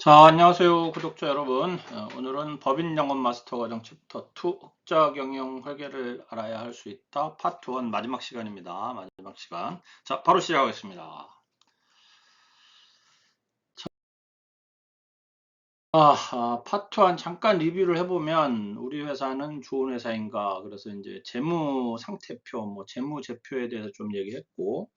자, 안녕하세요, 구독자 여러분. 오늘은 법인 영업 마스터 과정 챕터 2 흑자 경영 회계를 알아야 할 수 있다. 파트 1 마지막 시간입니다. 마지막 시간. 자, 바로 시작하겠습니다. 파트 1 잠깐 리뷰를 해보면 우리 회사는 좋은 회사인가? 그래서 이제 재무 상태표, 재무 제표에 대해서 좀 얘기했고,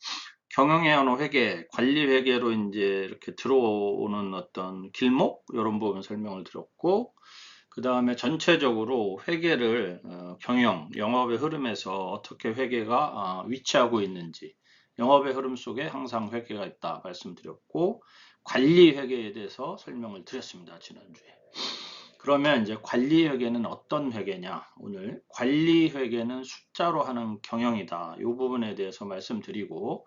경영해오는 회계, 관리 회계로 이제 이렇게 들어오는 어떤 길목 이런 부분 설명을 드렸고, 그 다음에 전체적으로 회계를 경영, 영업의 흐름에서 어떻게 회계가 위치하고 있는지, 영업의 흐름 속에 항상 회계가 있다 말씀드렸고, 관리 회계에 대해서 설명을 드렸습니다, 지난주에. 그러면 이제 관리 회계는 어떤 회계냐? 오늘 관리 회계는 숫자로 하는 경영이다. 이 부분에 대해서 말씀드리고,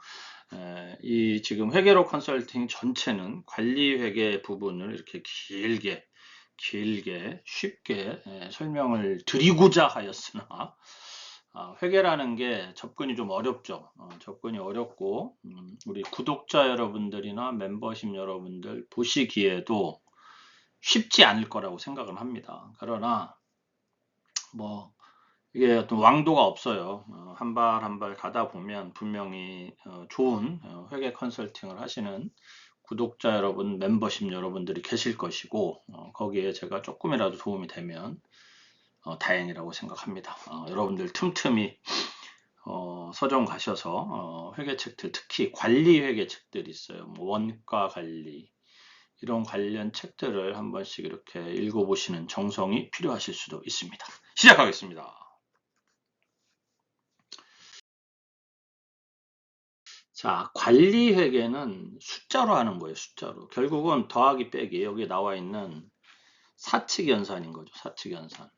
이 지금 회계로 컨설팅 전체는 관리 회계 부분을 이렇게 길게 쉽게 설명을 드리고자 하였으나, 회계라는 게 접근이 좀 어렵죠. 접근이 어렵고, 우리 구독자 여러분들이나 멤버십 여러분들 보시기에도 쉽지 않을 거라고 생각을 합니다. 그러나 이게 어떤 왕도가 없어요. 한 발 한 발 가다 보면 분명히 좋은 회계 컨설팅을 하시는 구독자 여러분, 멤버십 여러분들이 계실 것이고, 거기에 제가 조금이라도 도움이 되면 다행이라고 생각합니다. 여러분들 틈틈이 서점 가셔서 회계책들, 특히 관리 회계책들이 있어요. 원가 관리, 이런 관련 책들을 한 번씩 이렇게 읽어보시는 정성이 필요하실 수도 있습니다. 시작하겠습니다. 자, 관리 회계는 숫자로 하는 거예요, 숫자로. 결국은 더하기 빼기, 여기 나와 있는 사칙 연산인 거죠, 사칙 연산.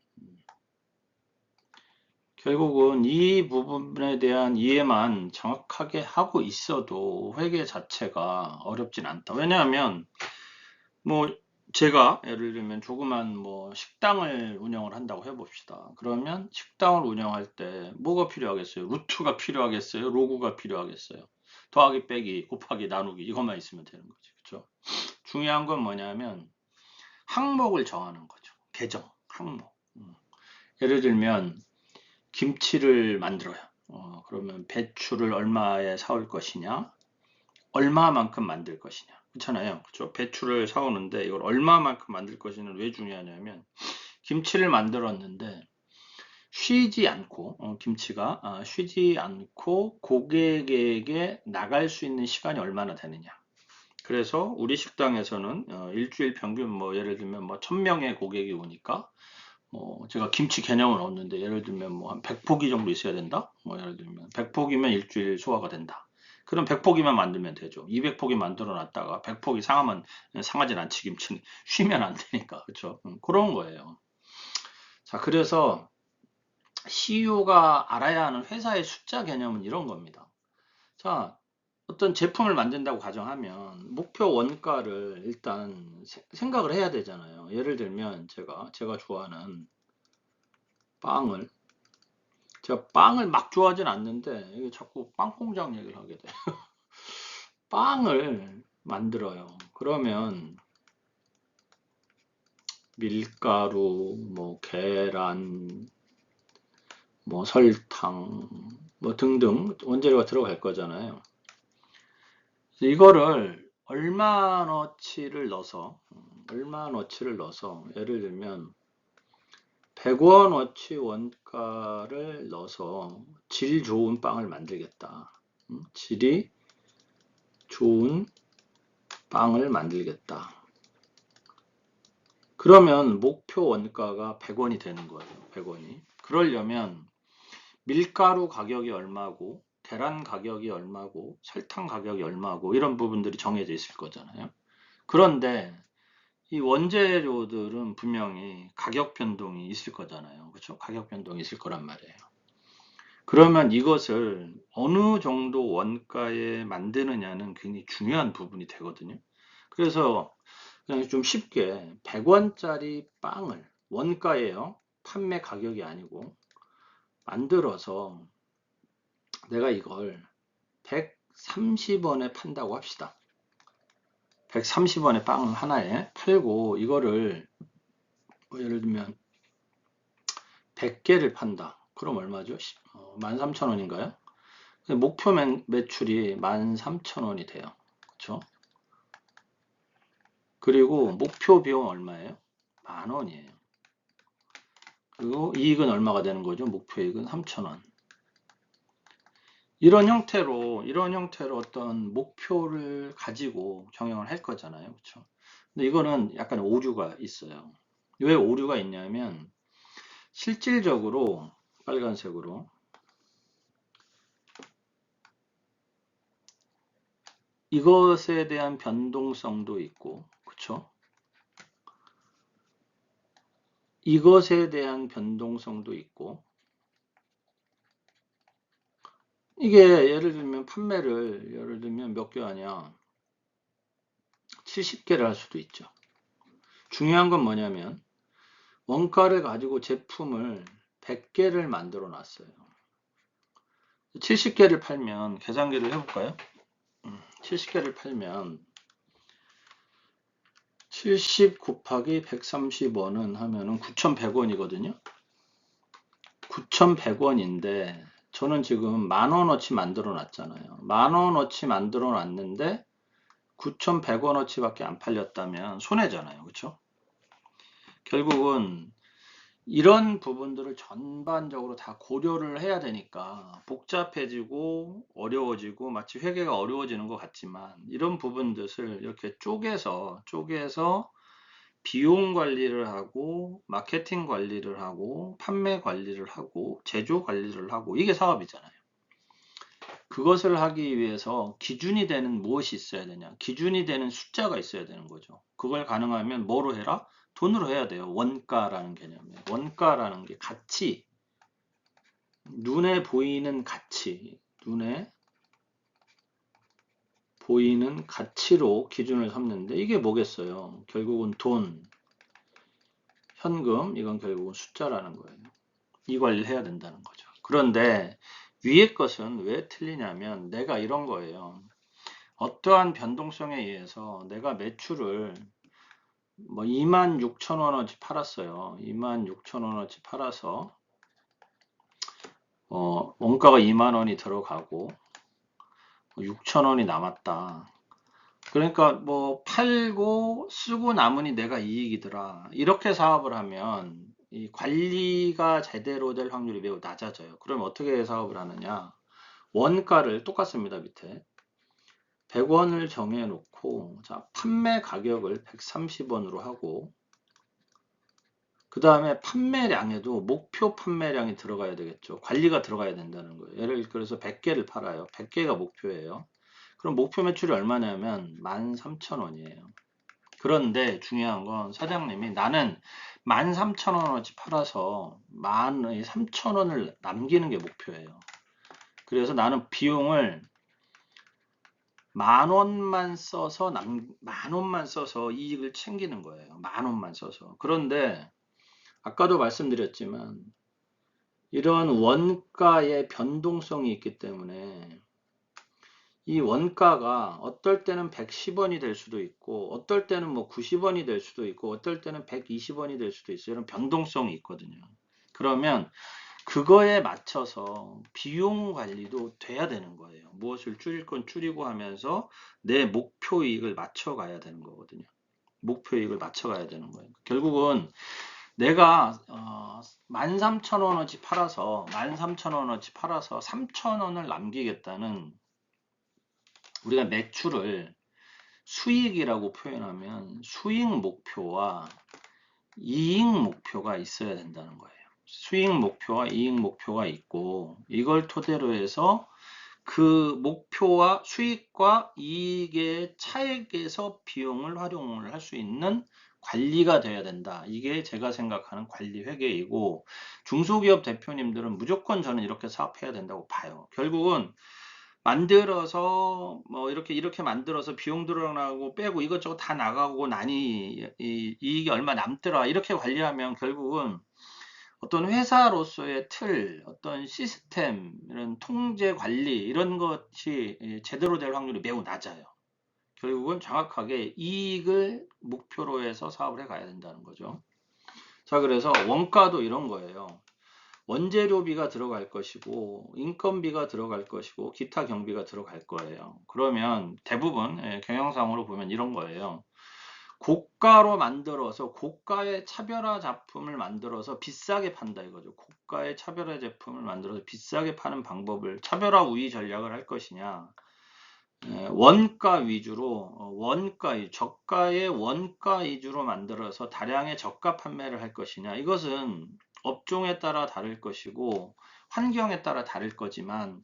결국은 이 부분에 대한 이해만 정확하게 하고 있어도 회계 자체가 어렵진 않다. 왜냐하면 제가 예를 들면 조그만 식당을 운영을 한다고 해봅시다. 그러면 식당을 운영할 때 뭐가 필요하겠어요? 루트가 필요하겠어요? 로고가 필요하겠어요? 더하기 빼기 곱하기 나누기 이것만 있으면 되는 거죠. 그렇죠? 중요한 건 뭐냐면 항목을 정하는 거죠. 계정, 항목. 예를 들면 김치를 만들어요. 그러면 배추를 얼마에 사올 것이냐? 얼마만큼 만들 것이냐? 그렇잖아요. 그렇죠? 배추를 사오는데 이걸 얼마만큼 만들 것이냐는 왜 중요하냐면 김치를 만들었는데 쉬지 않고 김치가 쉬지 않고 고객에게 나갈 수 있는 시간이 얼마나 되느냐. 그래서 우리 식당에서는 일주일 평균 예를 들면 1000명의 고객이 오니까 제가 김치 개념은 없는데 예를 들면 한 100포기 정도 있어야 된다. 예를 들면 100포기면 일주일 소화가 된다. 그럼 100포기만 만들면 되죠. 200포기 만들어 놨다가 100포기 상하면 상하진 않지, 김치는. 쉬면 안 되니까. 그렇죠? 그런 거예요. 자, 그래서 CEO가 알아야 하는 회사의 숫자 개념은 이런 겁니다. 자, 어떤 제품을 만든다고 가정하면 목표 원가를 일단 생각을 해야 되잖아요. 예를 들면 제가 좋아하는 빵을 제가 빵을 막 좋아하진 않는데 이게 자꾸 빵 공장 얘기를 하게 돼. 빵을 만들어요. 그러면 밀가루, 계란, 설탕, 등등 원재료가 들어갈 거잖아요. 이거를 얼마너치를 넣어서 예를 들면 100원어치 원가를 넣어서 질 좋은 빵을 만들겠다. 질이 좋은 빵을 만들겠다. 그러면 목표 원가가 100원이 되는 거예요. 100원이. 그러려면 밀가루 가격이 얼마고 계란 가격이 얼마고 설탕 가격이 얼마고 이런 부분들이 정해져 있을 거잖아요. 그런데 이 원재료들은 분명히 가격 변동이 있을 거잖아요. 그렇죠? 가격 변동이 있을 거란 말이에요. 그러면 이것을 어느 정도 원가에 만드느냐는 굉장히 중요한 부분이 되거든요. 그래서 그냥 좀 쉽게 100원짜리 빵을 원가예요. 판매 가격이 아니고 만들어서 내가 이걸 130원에 판다고 합시다. 130원에 빵 하나에 팔고 이거를 뭐 예를 들면 100개를 판다. 그럼 얼마죠? 13,000원인가요? 목표 매출이 13,000원이 돼요. 그렇죠? 그리고 목표 비용 얼마예요? 10,000원이에요. 그리고 이익은 얼마가 되는 거죠? 목표 이익은 3,000원. 이런 형태로 어떤 목표를 가지고 경영을 할 거잖아요. 그렇죠? 근데 이거는 약간 오류가 있어요. 왜 오류가 있냐면 실질적으로 빨간색으로 이것에 대한 변동성도 있고, 그렇죠? 이것에 대한 변동성도 있고, 이게 예를 들면 판매를 예를 들면 몇 개 하냐? 70개를 할 수도 있죠. 중요한 건 뭐냐면 원가를 가지고 제품을 100개를 만들어 놨어요. 70개를 팔면 계산기를 해볼까요? 70개를 팔면 70 곱하기 130원은 하면은 9,100원이거든요. 9,100원인데 저는 지금 10,000원어치 만들어 놨잖아요. 10,000원어치 만들어 놨는데 9,100원어치밖에 안 팔렸다면 손해잖아요. 그렇죠? 결국은 이런 부분들을 전반적으로 다 고려를 해야 되니까 복잡해지고 어려워지고 마치 회계가 어려워지는 것 같지만 이런 부분들을 이렇게 쪼개서 비용 관리를 하고 마케팅 관리를 하고 판매 관리를 하고 제조 관리를 하고 이게 사업이잖아요. 그것을 하기 위해서 기준이 되는 무엇이 있어야 되냐? 기준이 되는 숫자가 있어야 되는 거죠. 그걸 가능하면 뭐로 해라? 돈으로 해야 돼요. 원가라는 개념이에요. 원가라는 게 가치, 눈에 보이는 가치, 눈에 보이는 가치로 기준을 삼는데 이게 뭐겠어요? 결국은 돈, 현금, 이건 결국은 숫자라는 거예요. 이 관리를 해야 된다는 거죠. 그런데 위의 것은 왜 틀리냐면 내가 이런 거예요. 어떠한 변동성에 의해서 내가 매출을 뭐 26,000원어치 팔았어요. 26,000원어치 팔아서 원가가 2만원이 들어가고 6,000원이 남았다. 그러니까 뭐 팔고 쓰고 남으니 내가 이익이더라. 이렇게 사업을 하면 이 관리가 제대로 될 확률이 매우 낮아져요. 그럼 어떻게 사업을 하느냐? 원가를 똑같습니다. 밑에 100원을 정해 놓고 자, 판매 가격을 130원으로 하고 그 다음에 판매량에도 목표 판매량이 들어가야 되겠죠. 관리가 들어가야 된다는 거예요. 예를 들어서 100개를 팔아요. 100개가 목표예요. 그럼 목표 매출이 얼마냐면 13,000원이에요. 그런데 중요한 건 사장님이 나는 13,000원어치 팔아서 13,000원을 남기는 게 목표예요. 그래서 나는 비용을 10,000원만 써서 10,000원만 써서 이익을 챙기는 거예요. 10,000원만 써서. 그런데 아까도 말씀드렸지만 이런 원가의 변동성이 있기 때문에 이 원가가 어떨 때는 110원이 될 수도 있고 어떨 때는 뭐 90원이 될 수도 있고 어떨 때는 120원이 될 수도 있어요. 이런 변동성이 있거든요. 그러면 그거에 맞춰서 비용 관리도 돼야 되는 거예요. 무엇을 줄일 건 줄이고 하면서 내 목표 이익을 맞춰가야 되는 거거든요. 목표 이익을 맞춰가야 되는 거예요. 결국은 내가 13,000원어치 팔아서 13,000원어치 팔아서 3,000원을 남기겠다는 우리가 매출을 수익이라고 표현하면 수익 목표와 이익 목표가 있어야 된다는 거예요. 수익 목표와 이익 목표가 있고 이걸 토대로 해서 그 목표와 수익과 이익의 차액에서 비용을 활용을 할 수 있는 관리가 돼야 된다. 이게 제가 생각하는 관리 회계이고 중소기업 대표님들은 무조건 저는 이렇게 사업해야 된다고 봐요. 결국은 만들어서 뭐 이렇게 만들어서 비용 들어가고 빼고 이것저것 다 나가고 나니 이익이 얼마 남더라 이렇게 관리하면 결국은 어떤 회사로서의 틀, 어떤 시스템, 이런 통제 관리 이런 것이 제대로 될 확률이 매우 낮아요. 결국은 정확하게 이익을 목표로 해서 사업을 해 가야 된다는 거죠. 자, 그래서 원가도 이런 거예요. 원재료비가 들어갈 것이고 인건비가 들어갈 것이고 기타 경비가 들어갈 거예요. 그러면 대부분 경영상으로 보면 이런 거예요. 고가로 만들어서 고가의 차별화 작품을 만들어서 비싸게 판다 이거죠. 고가의 차별화 제품을 만들어서 비싸게 파는 방법을 차별화 우위 전략을 할 것이냐, 원가 위주로 저가의 원가 위주로 만들어서 다량의 저가 판매를 할 것이냐, 이것은 업종에 따라 다를 것이고 환경에 따라 다를 거지만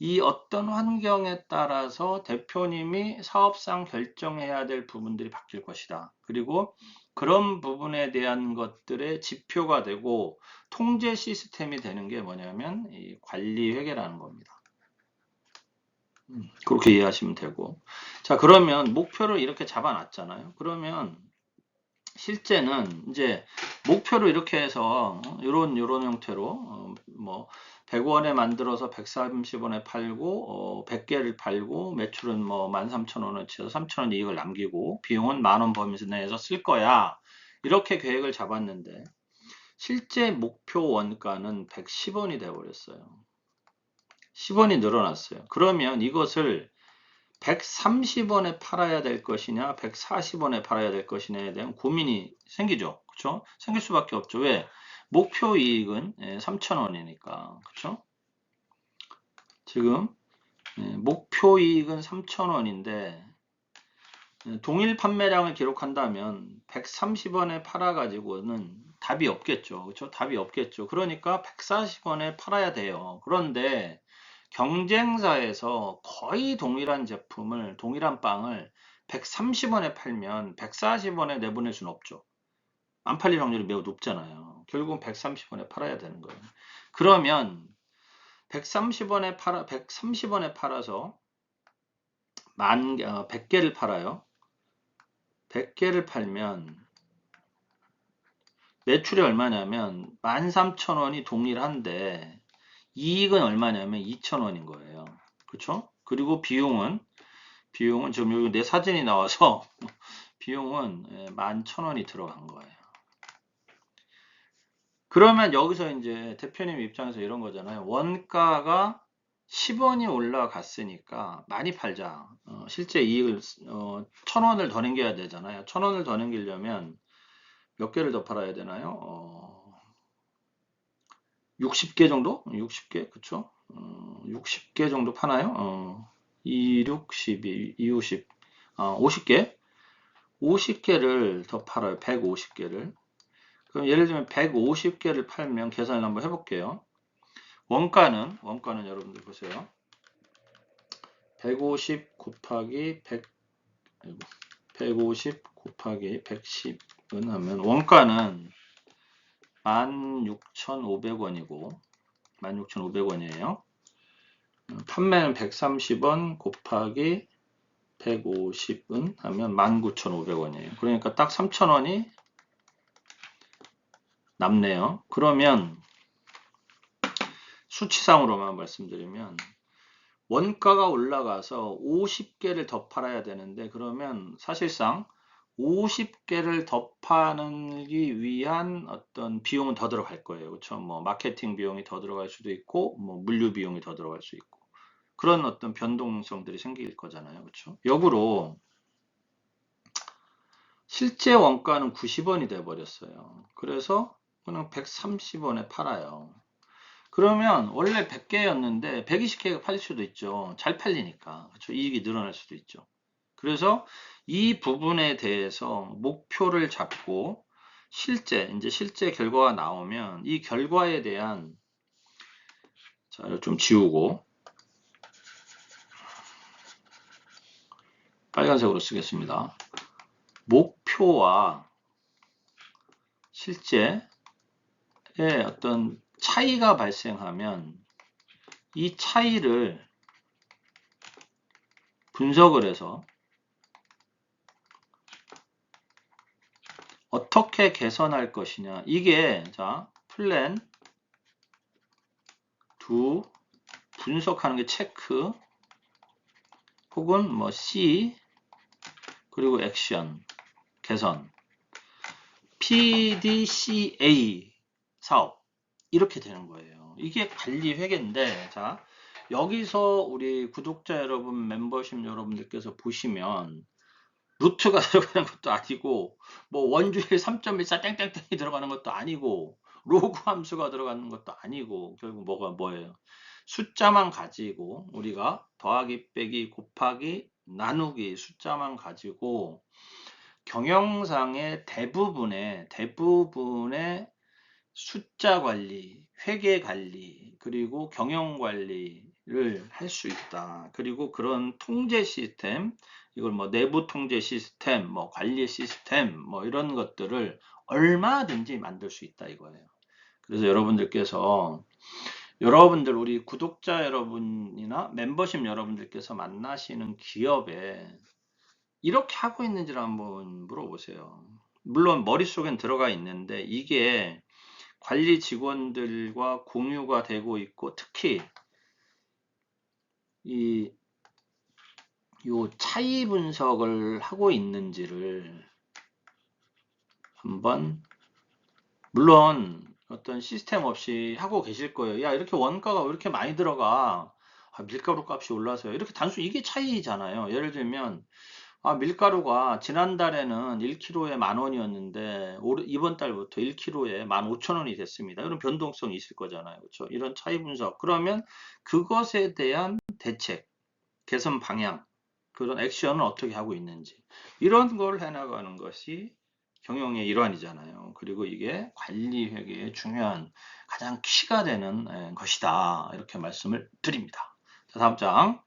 이 어떤 환경에 따라서 대표님이 사업상 결정해야 될 부분들이 바뀔 것이다. 그리고 그런 부분에 대한 것들의 지표가 되고 통제 시스템이 되는 게 뭐냐면 이 관리회계라는 겁니다. 그렇게 이해하시면 되고. 자, 그러면 목표를 이렇게 잡아놨잖아요. 그러면 실제는 이제 목표를 이렇게 해서 이런 형태로 뭐 100원에 만들어서 130원에 팔고 100개를 팔고 매출은 뭐 13,000원어치에서 3,000원 이익을 남기고 비용은 10,000원 범위 내에서 쓸 거야. 이렇게 계획을 잡았는데 실제 목표 원가는 110원이 되어 버렸어요. 10원이 늘어났어요. 그러면 이것을 130원에 팔아야 될 것이냐, 140원에 팔아야 될 것이냐에 대한 고민이 생기죠. 그렇죠? 생길 수밖에 없죠. 왜? 목표 이익은 3,000원이니까. 그렇죠? 지금 목표 이익은 3,000원인데 동일 판매량을 기록한다면 130원에 팔아가지고는 답이 없겠죠. 그렇죠? 답이 없겠죠. 그러니까 140원에 팔아야 돼요. 그런데 경쟁사에서 거의 동일한 제품을, 동일한 빵을 130원에 팔면 140원에 내보낼 수는 없죠. 안 팔릴 확률이 매우 높잖아요. 결국은 130원에 팔아야 되는 거예요. 그러면 130원에 팔아서 100개를 팔아요. 100개를 팔면 매출이 얼마냐면 13,000원이 동일한데 이익은 얼마냐면 2,000원인 거예요. 그쵸? 그리고 비용은 지금 여기 내 사진이 나와서 비용은 11,000원이 들어간 거예요. 그러면 여기서 이제 대표님 입장에서 이런 거잖아요. 원가가 10원이 올라갔으니까 많이 팔자. 실제 이익을 1,000원을 더 남겨야 되잖아요. 1,000원을 더 남기려면 몇 개를 더 팔아야 되나요? 60개 정도? 60개? 그쵸? 60개 정도 파나요? 2, 6, 12, 2, 50, 50개? 50개를 더 팔아요. 150개를. 그럼 예를 들면 150개를 팔면 계산을 한번 해볼게요. 원가는 여러분들 보세요. 150 곱하기 150 곱하기 110은 하면 원가는 16,500원이고 16,500원이에요. 판매는 130원 곱하기 150은 하면 19,500원이에요. 그러니까 딱 3,000원이 남네요. 그러면 수치상으로만 말씀드리면 원가가 올라가서 50개를 더 팔아야 되는데 그러면 사실상 50개를 더 파기 위한 어떤 비용은 더 들어갈 거예요. 그렇죠? 뭐 마케팅 비용이 더 들어갈 수도 있고 뭐 물류 비용이 더 들어갈 수 있고 그런 어떤 변동성들이 생길 거잖아요. 그렇죠? 역으로 실제 원가는 90원이 돼 버렸어요. 그래서 그냥 130원에 팔아요. 그러면 원래 100개였는데 120개가 팔릴 수도 있죠. 잘 팔리니까. 그렇죠? 이익이 늘어날 수도 있죠. 그래서 이 부분에 대해서 목표를 잡고 이제 실제 결과가 나오면 이 결과에 대한 자, 좀 지우고 빨간색으로 쓰겠습니다. 목표와 실제의 어떤 차이가 발생하면 이 차이를 분석을 해서 어떻게 개선할 것이냐. 이게 자 플랜 두 분석하는 게 체크 혹은 뭐 C 그리고 액션, 개선, PDCA 사업 이렇게 되는 거예요. 이게 관리 회계인데, 자 여기서 우리 구독자 여러분, 멤버십 여러분들께서 보시면 루트가 들어가는 것도 아니고, 뭐 원주일 3.14 땡땡땡이 들어가는 것도 아니고, 로그 함수가 들어가는 것도 아니고, 결국 뭐예요? 숫자만 가지고 우리가 더하기 빼기 곱하기 나누기 숫자만 가지고 경영상의 대부분의 숫자 관리, 회계 관리, 그리고 경영 관리를 할 수 있다. 그리고 그런 통제 시스템, 이걸 뭐 내부 통제 시스템, 뭐 관리 시스템, 뭐 이런 것들을 얼마든지 만들 수 있다 이거예요. 그래서 여러분들 우리 구독자 여러분이나 멤버십 여러분들께서 만나시는 기업에 이렇게 하고 있는지를 한번 물어보세요. 물론 머릿속엔 들어가 있는데 이게 관리 직원들과 공유가 되고 있고, 특히 요 차이 분석을 하고 있는지를 한번, 물론 어떤 시스템 없이 하고 계실 거예요. 야, 이렇게 원가가 왜 이렇게 많이 들어가? 밀가루 값이 올라서요. 이렇게 단순히 이게 차이잖아요. 예를 들면 밀가루가 지난달에는 1kg에 10,000원이었는데 이번 달부터 1kg에 15,000원이 됐습니다. 이런 변동성이 있을 거잖아요. 그렇죠? 이런 차이 분석. 그러면 그것에 대한 대책, 개선 방향, 그런 액션을 어떻게 하고 있는지, 이런 걸 해나가는 것이 경영의 일환이잖아요. 그리고 이게 관리 회계의 중요한 가장 키가 되는 것이다. 이렇게 말씀을 드립니다. 자, 다음 장.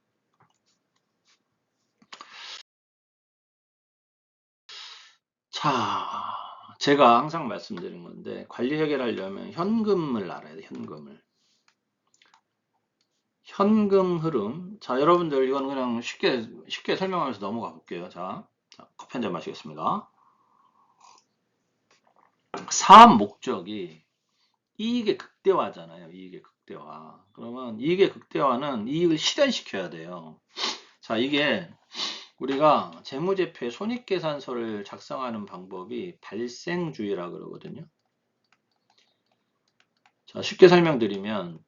자, 제가 항상 말씀드린 건데, 관리 회계를 하려면 현금을 알아야 돼, 현금을. 현금 흐름. 자, 여러분들 이건 그냥 쉽게 설명하면서 넘어가 볼게요. 자, 커피 한 잔 마시겠습니다. 사업 목적이 이익의 극대화잖아요. 이익의 극대화. 그러면 이익의 극대화는 이익을 실현시켜야 돼요. 자, 이게 우리가 재무제표의 손익계산서를 작성하는 방법이 발생주의라 그러거든요. 자, 쉽게 설명드리면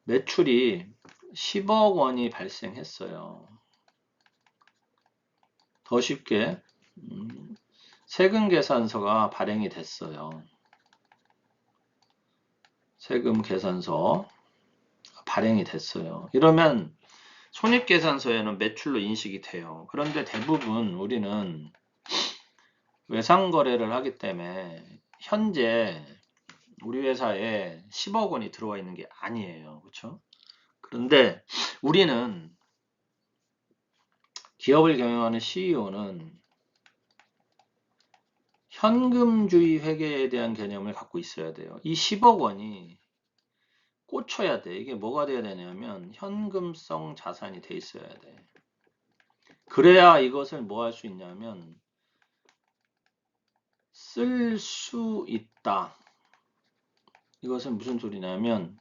매출이 10억 원이 발생했어요. 더 쉽게 세금 계산서가 발행이 됐어요. 세금 계산서 발행이 됐어요. 이러면 손익계산서에는 매출로 인식이 돼요. 그런데 대부분 우리는 외상거래를 하기 때문에 현재 우리 회사에 10억 원이 들어와 있는 게 아니에요. 그렇죠? 그런데 우리는, 기업을 경영하는 CEO는 현금주의 회계에 대한 개념을 갖고 있어야 돼요. 이 10억 원이 꽂혀야 돼. 이게 뭐가 돼야 되냐면 현금성 자산이 돼 있어야 돼. 그래야 이것을 뭐 할 수 있냐면 쓸 수 있다. 이것은 무슨 소리냐면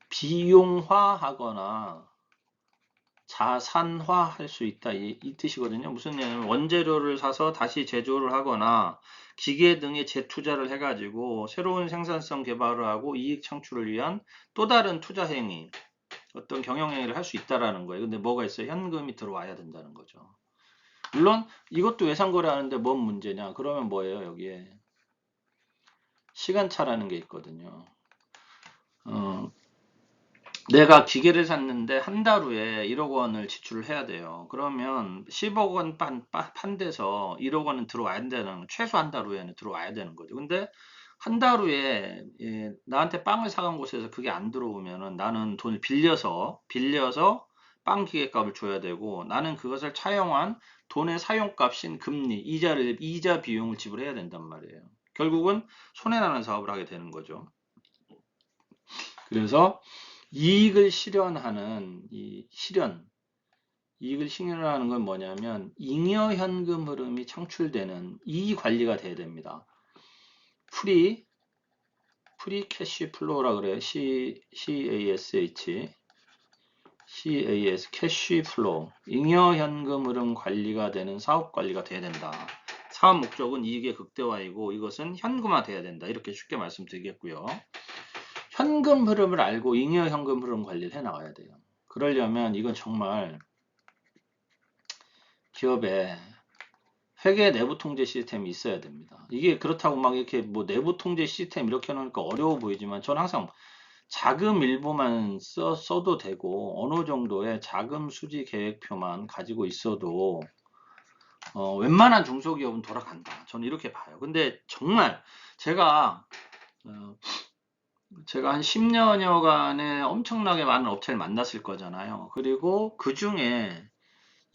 비용화하거나 자산화할 수 있다, 이 뜻이거든요. 무슨 얘기냐면 원재료를 사서 다시 제조를 하거나 기계 등에 재투자를 해가지고 새로운 생산성 개발을 하고 이익 창출을 위한 또 다른 투자 행위, 어떤 경영 행위를 할 수 있다라는 거예요. 근데 뭐가 있어요? 현금이 들어와야 된다는 거죠. 물론 이것도 외상거래 하는데 뭔 문제냐? 그러면 뭐예요? 여기에 시간차라는 게 있거든요. 내가 기계를 샀는데 한 달 후에 1억 원을 지출을 해야 돼요. 그러면 10억 원 판 데서 1억 원은 들어와야 되는, 최소 한 달 후에는 들어와야 되는 거죠. 근데 한 달 후에 나한테 빵을 사간 곳에서 그게 안 들어오면은 나는 돈을 빌려서 빵 기계값을 줘야 되고, 나는 그것을 차용한 돈의 사용값인 금리, 이자 비용을 지불해야 된단 말이에요. 결국은 손해나는 사업을 하게 되는 거죠. 그래서 이익을 실현하는 이익을 실현하는 건 뭐냐면 잉여 현금 흐름이 창출되는 이 관리가 돼야 됩니다. 프리 캐시 플로우라 그래요. CASH CAS, 캐시 플로우, 잉여 현금 흐름 관리가 되는 사업 관리가 돼야 된다. 사업 목적은 이익의 극대화이고 이것은 현금화 돼야 된다. 이렇게 쉽게 말씀드리겠고요. 현금 흐름을 알고 잉여 현금 흐름 관리를 해 나가야 돼요. 그러려면 이건 정말 기업에 회계 내부 통제 시스템이 있어야 됩니다. 이게 그렇다고 막 이렇게 뭐 내부 통제 시스템 이렇게 해놓으니까 어려워 보이지만 저는 항상 자금 일부만 써도 되고 어느 정도의 자금 수지 계획표만 가지고 있어도 웬만한 중소기업은 돌아간다. 저는 이렇게 봐요. 근데 정말 제가 한 10년여간에 엄청나게 많은 업체를 만났을 거잖아요. 그리고 그 중에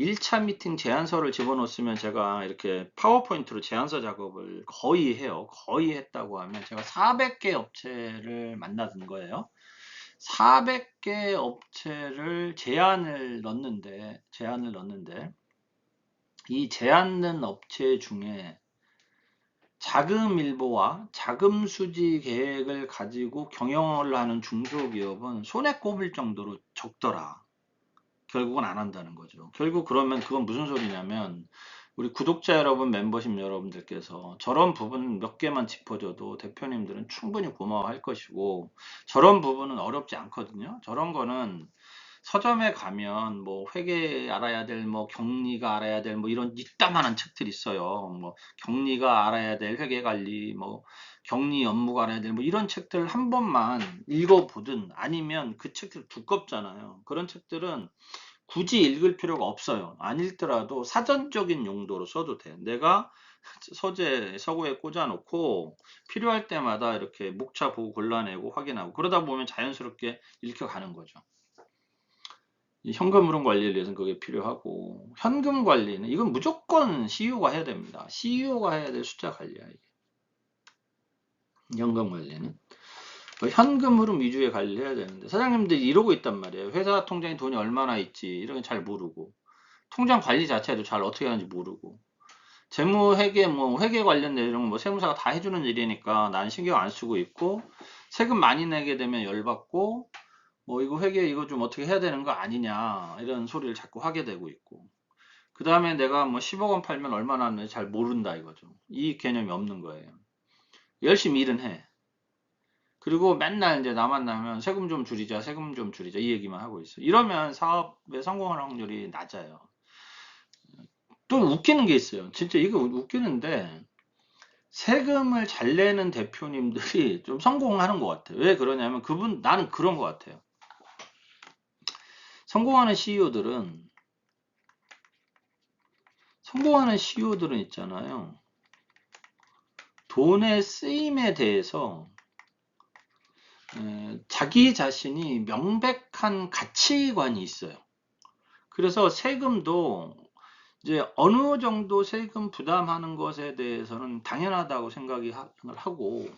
1차 미팅 제안서를 집어넣었으면 제가 이렇게 파워포인트로 제안서 작업을 거의 해요. 거의 했다고 하면 제가 400개 업체를 만나는 거예요. 400개 업체를 제안을 넣는데 이 제안 넣은 업체 중에 자금 일보와 자금 수지 계획을 가지고 경영을 하는 중소기업은 손에 꼽을 정도로 적더라. 결국은 안 한다는 거죠. 결국 그러면 그건 무슨 소리냐면 우리 구독자 여러분, 멤버십 여러분들께서 저런 부분 몇 개만 짚어줘도 대표님들은 충분히 고마워할 것이고 저런 부분은 어렵지 않거든요. 저런 거는 서점에 가면 뭐 회계 알아야 될, 뭐 경리가 알아야 될, 뭐 이런 이따만한 책들이 있어요. 뭐 경리가 알아야 될 회계 관리, 뭐 경리 업무가 알아야 될, 뭐 이런 책들 한 번만 읽어보든 아니면 그 책들 두껍잖아요. 그런 책들은 굳이 읽을 필요가 없어요. 안 읽더라도 사전적인 용도로 써도 돼. 내가 서고에 꽂아놓고 필요할 때마다 이렇게 목차 보고 골라내고 확인하고 그러다 보면 자연스럽게 읽혀가는 거죠. 이 현금 흐름 관리를 위해서는 그게 필요하고 현금 관리는 이건 무조건 CEO가 해야 됩니다. CEO가 해야 될 숫자 관리야 이게. 현금 관리는 현금 흐름 위주의 관리를 해야 되는데 사장님들이 이러고 있단 말이에요. 회사 통장에 돈이 얼마나 있지 이런 건 잘 모르고 통장 관리 자체도 잘 어떻게 하는지 모르고 재무 회계 뭐 회계 관련 내용 뭐 세무사가 다 해주는 일이니까 난 신경 안 쓰고 있고 세금 많이 내게 되면 열받고 뭐 이거 회계 이거 좀 어떻게 해야 되는 거 아니냐 이런 소리를 자꾸 하게 되고 있고 그 다음에 내가 뭐 10억 원 팔면 얼마나 하는지 잘 모른다 이거죠. 이익 개념이 없는 거예요. 열심히 일은 해. 그리고 맨날 이제 나 만나면 세금 좀 줄이자 세금 좀 줄이자 이 얘기만 하고 있어. 이러면 사업에 성공할 확률이 낮아요. 또 웃기는 게 있어요. 진짜 이거 웃기는데 세금을 잘 내는 대표님들이 좀 성공하는 것 같아요. 왜 그러냐면 나는 그런 것 같아요. 성공하는 CEO들은 있잖아요. 돈의 쓰임에 대해서 자기 자신이 명백한 가치관이 있어요. 그래서 세금도 이제 어느 정도 세금 부담하는 것에 대해서는 당연하다고 생각을 하고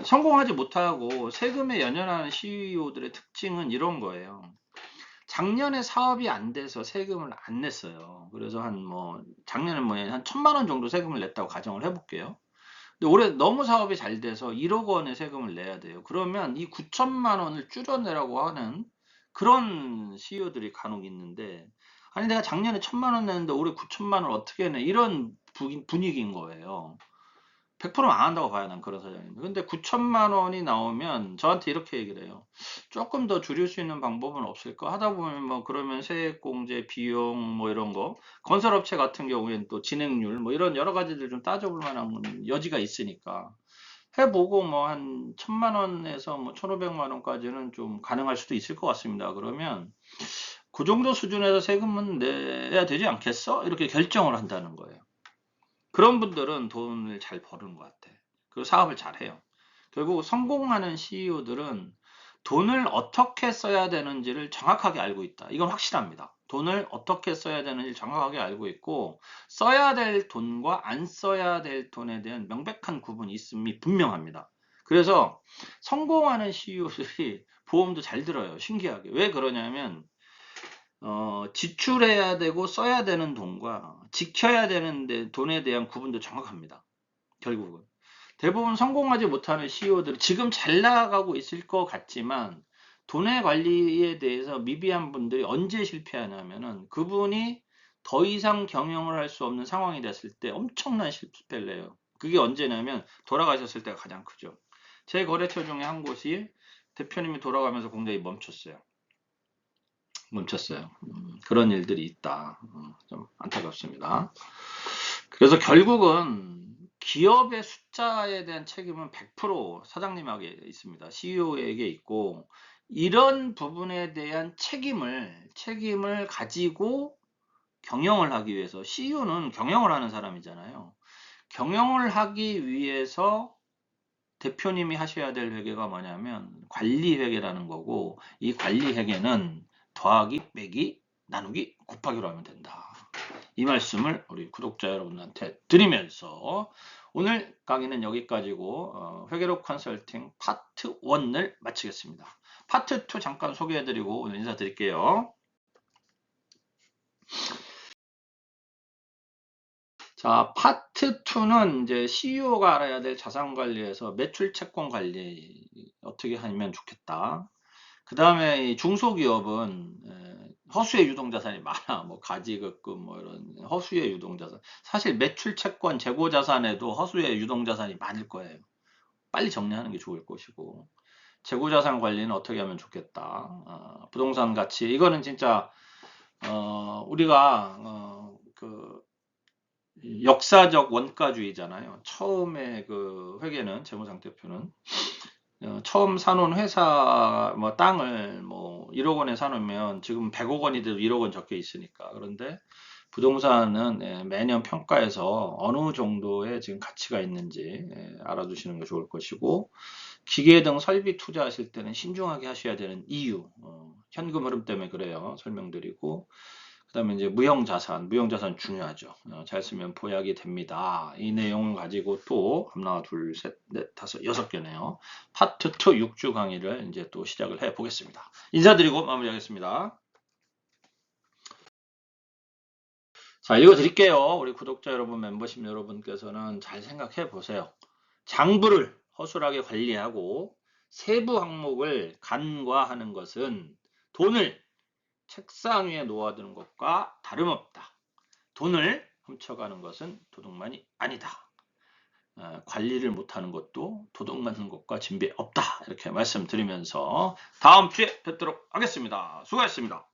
성공하지 못하고 세금에 연연하는 CEO들의 특징은 이런 거예요. 작년에 사업이 안 돼서 세금을 안 냈어요. 그래서 작년에 한 1,000만 원 정도 세금을 냈다고 가정을 해볼게요. 근데 올해 너무 사업이 잘 돼서 1억 원의 세금을 내야 돼요. 그러면 이 9천만 원을 줄여내라고 하는 그런 CEO들이 간혹 있는데 아니 내가 작년에 1,000만 원 냈는데 올해 9천만 원 어떻게 내? 이런 분위기인 거예요. 100% 망한다고 봐요, 난 그런 사장님. 근데 9천만 원이 나오면 저한테 이렇게 얘기를 해요. 조금 더 줄일 수 있는 방법은 없을까? 하다 보면 뭐 그러면 세액공제, 비용 뭐 이런 거, 건설업체 같은 경우에는 또 진행률 뭐 이런 여러 가지들 좀 따져볼 만한 여지가 있으니까 해보고 뭐 한 1,000만 원에서 뭐 1,500만 원까지는 좀 가능할 수도 있을 것 같습니다. 그러면 그 정도 수준에서 세금은 내야 되지 않겠어? 이렇게 결정을 한다는 거예요. 그런 분들은 돈을 잘 버는 것 같아. 그리고 사업을 잘 해요. 결국 성공하는 CEO들은 돈을 어떻게 써야 되는지를 정확하게 알고 있다. 이건 확실합니다. 돈을 어떻게 써야 되는지 정확하게 알고 있고 써야 될 돈과 안 써야 될 돈에 대한 명백한 구분이 있음이 분명합니다. 그래서 성공하는 CEO들이 보험도 잘 들어요. 신기하게. 왜 그러냐면 지출해야 되고 써야 되는 돈과 지켜야 되는 돈에 대한 구분도 정확합니다. 결국은. 대부분 성공하지 못하는 CEO들은 지금 잘 나가고 있을 것 같지만 돈의 관리에 대해서 미비한 분들이 언제 실패하냐면은 그분이 더 이상 경영을 할 수 없는 상황이 됐을 때 엄청난 실패를 해요. 그게 언제냐면 돌아가셨을 때가 가장 크죠. 제 거래처 중에 한 곳이 대표님이 돌아가면서 공장이 멈췄어요. 그런 일들이 있다. 좀 안타깝습니다. 그래서 결국은 기업의 숫자에 대한 책임은 100% 사장님에게 있습니다. CEO에게 있고, 이런 부분에 대한 책임을 가지고 경영을 하기 위해서, CEO는 경영을 하는 사람이잖아요. 경영을 하기 위해서 대표님이 하셔야 될 회계가 뭐냐면 관리 회계라는 거고, 이 관리 회계는 더하기, 빼기, 나누기, 곱하기로 하면 된다. 이 말씀을 우리 구독자 여러분한테 드리면서 오늘 강의는 여기까지고 회계록 컨설팅 파트 1을 마치겠습니다. 파트 2 잠깐 소개해드리고 오늘 인사드릴게요. 자, 파트 2는 이제 CEO가 알아야 될 자산 관리에서 매출 채권 관리 어떻게 하면 좋겠다. 그 다음에 중소기업은 허수의 유동자산이 많아. 뭐 가지급금 뭐 이런 허수의 유동자산. 사실 매출 채권 재고자산에도 허수의 유동자산이 많을 거예요. 빨리 정리하는 게 좋을 것이고. 재고자산 관리는 어떻게 하면 좋겠다. 부동산 가치 이거는 진짜 우리가 그 역사적 원가주의잖아요. 처음에 그 회계는 재무상태표는 처음 사놓은 회사 뭐 땅을 뭐 1억 원에 사놓으면 지금 100억 원이 돼도 1억 원 적혀 있으니까. 그런데 부동산은 매년 평가해서 어느 정도의 지금 가치가 있는지 알아두시는 게 좋을 것이고, 기계 등 설비 투자하실 때는 신중하게 하셔야 되는 이유, 현금 흐름 때문에 그래요. 설명드리고, 그 다음에 이제 무형자산 중요하죠. 잘 쓰면 보약이 됩니다. 이 내용을 가지고 또 하나, 둘, 셋, 넷, 다섯, 6개네요. 파트 2 6주 강의를 이제 또 시작을 해 보겠습니다. 인사드리고 마무리하겠습니다. 자, 읽어드릴게요. 우리 구독자 여러분, 멤버십 여러분께서는 잘 생각해 보세요. 장부를 허술하게 관리하고 세부 항목을 간과하는 것은 돈을 책상 위에 놓아두는 것과 다름없다. 돈을 훔쳐가는 것은 도둑만이 아니다. 관리를 못하는 것도 도둑 맞는 것과 진배 없다. 이렇게 말씀드리면서 다음 주에 뵙도록 하겠습니다. 수고하셨습니다.